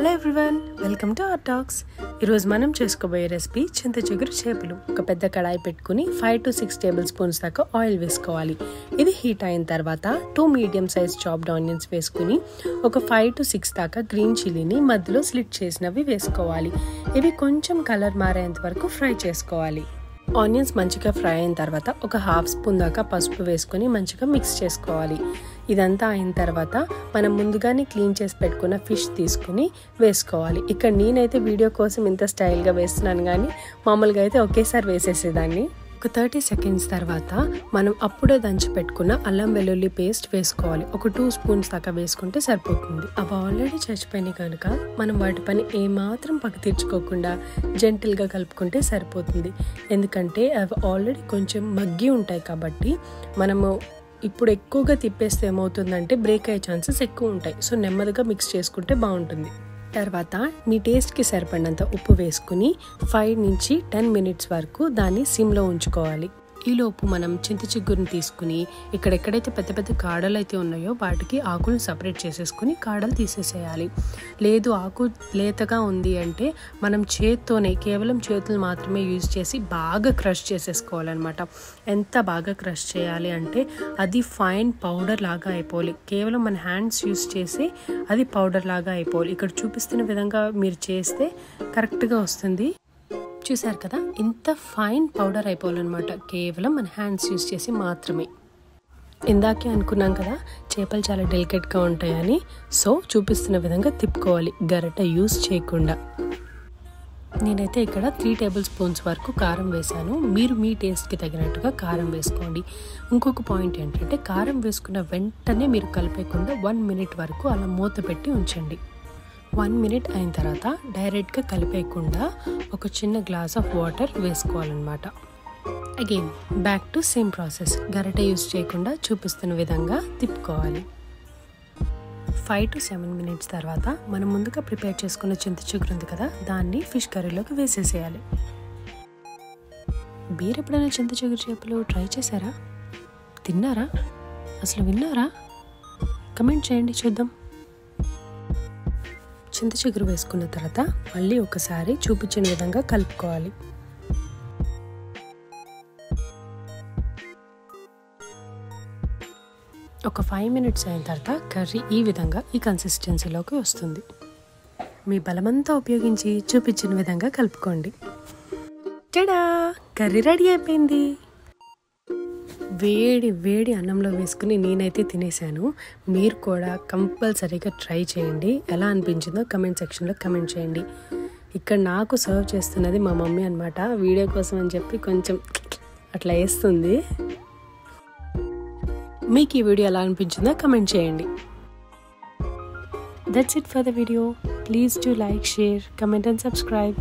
Hello everyone, welcome to our talks. ఈరోజు మనం చేసుకోబోయే రెసిపీ చింతచిగురు చేపలు. ఒక పెద్ద కడాయి పెట్టుకుని 5 to 6 టేబుల్ స్పూన్స్ దాకా ఆయిల్ వేసుకోవాలి. ఇది హీట్ అయిన తర్వాత 2 మీడియం సైజ్ చాప్డ్ ఆనియన్స్ వేసుకుని ఒక 5 to 6 దాకా గ్రీన్ చిల్లీని మధ్యలో స్లిట్ చేసినవి వేసుకోవాలి. ఇవి కొంచెం కలర్ మారేంత వరకు ఫ్రై చేసుకోవాలి. ఆనియన్స్ మంచిగా ఫ్రై అయిన తర్వాత ఒక హాఫ్ స్పూన్ దాకా పసుపు వేసుకొని మంచిగా మిక్స్ చేసుకోవాలి. ఇదంతా అయిన తర్వాత మనం ముందుగానే క్లీన్ చేసి పెట్టుకున్న ఫిష్ తీసుకుని వేసుకోవాలి. ఇక్కడ నేనైతే వీడియో కోసం ఇంత స్టైల్గా వేస్తున్నాను, కానీ మామూలుగా అయితే ఒకేసారి వేసేసేదాన్ని. ఒక 30 seconds తర్వాత మనం అప్పుడే దంచి పెట్టుకున్న అల్లం వెల్లుల్లి పేస్ట్ వేసుకోవాలి. ఒక 2 స్పూన్స్ దాకా వేసుకుంటే సరిపోతుంది. అవి ఆల్రెడీ చచ్చిపోయినాయి కనుక మనం వాటి పని ఏమాత్రం పక్క తీర్చుకోకుండా జెంటిల్గా కలుపుకుంటే సరిపోతుంది. ఎందుకంటే అవి ఆల్రెడీ కొంచెం మగ్గి ఉంటాయి కాబట్టి మనము ఇప్పుడు ఎక్కువగా తిప్పేస్తే ఏమవుతుందంటే బ్రేక్ అయ్యే ఛాన్సెస్ ఎక్కువ ఉంటాయి. సో నెమ్మదిగా మిక్స్ చేసుకుంటే బాగుంటుంది. తర్వాత మీ టేస్ట్కి సరిపడినంత ఉప్పు వేసుకుని 5 నుంచి 10 minutes వరకు దాన్ని సిమ్లో ఉంచుకోవాలి. ఈలోపు మనం చింతచిగురుని తీసుకుని ఎక్కడెక్కడైతే పెద్ద పెద్ద కాడలు అయితే ఉన్నాయో వాటికి ఆకులు సపరేట్ చేసేసుకుని కాడలు తీసేసేయాలి. లేదు ఆకు లేతగా ఉంది అంటే మనం కేవలం చేతులు మాత్రమే యూజ్ చేసి బాగా క్రష్ చేసేసుకోవాలన్నమాట. ఎంత బాగా క్రష్ చేయాలి అంటే అది ఫైన్ పౌడర్ లాగా అయిపోవాలి. కేవలం మన హ్యాండ్స్ యూజ్ చేసి అది పౌడర్ లాగా అయిపోవాలి. ఇక్కడ చూపిస్తున్న విధంగా మీరు చేస్తే కరెక్ట్గా వస్తుంది. చూసారు కదా, ఇంత ఫైన్ పౌడర్ అయిపోవాలన్నమాట, కేవలం మన హ్యాండ్స్ యూజ్ చేసి మాత్రమే. ఇందాకే అనుకున్నాం కదా చేపలు చాలా డెలికేట్గా ఉంటాయని. సో చూపిస్తున్న విధంగా తిప్పుకోవాలి, గరిట యూజ్ చేయకుండా. నేనైతే ఇక్కడ 3 టేబుల్ స్పూన్స్ వరకు కారం వేసాను. మీరు మీ టేస్ట్కి తగినట్టుగా కారం వేసుకోండి. ఇంకొక పాయింట్ ఏంటంటే కారం వేసుకున్న వెంటనే మీరు కలిపేయకుండా 1 minute వరకు అలా మూత పెట్టి ఉంచండి. 1 minute అయిన తర్వాత డైరెక్ట్గా కలిపేయకుండా ఒక చిన్న గ్లాస్ ఆఫ్ వాటర్ వేసుకోవాలన్నమాట. Again back to same process, గరిట యూజ్ చేయకుండా చూపిస్తున్న విధంగా తిప్పుకోవాలి. 5 to 7 minutes తర్వాత మనం ముందుగా ప్రిపేర్ చేసుకున్న చింతచిగురు ఉంది కదా, దాన్ని ఫిష్ కర్రీలోకి వేసేసేయాలి. మీరు ఎప్పుడైనా చింతచిగురు చేపలు ట్రై చేశారా? తిన్నారా? అసలు విన్నారా? కమెంట్ చేయండి చూద్దాం. చింతచిగురు వేసుకున్న తర్వాత మళ్ళీ ఒకసారి చూపించిన విధంగా కలుపుకోవాలి. ఒక 5 minutes అయిన తర్వాత కర్రీ ఈ విధంగా ఈ కన్సిస్టెన్సీలోకి వస్తుంది. మీ బలమంతా ఉపయోగించి చూపించిన విధంగా కలుపుకోండి. టడా, కర్రీ రెడీ అయిపోయింది. వేడి వేడి అన్నంలో వేసుకుని నేనైతే తినేసాను. మీరు కూడా కంపల్సరీగా ట్రై చేయండి. ఎలా అనిపించిందో కమెంట్ సెక్షన్లో కమెంట్ చేయండి. ఇక్కడ నాకు సర్వ్ చేస్తున్నది మా మమ్మీ అనమాట. వీడియో కోసం అని చెప్పి కొంచెం అట్లా వేస్తుంది. మీకు ఈ వీడియో ఎలా అనిపించిందో కమెంట్ చేయండి. That's it for the video. Please do like, share, comment and subscribe.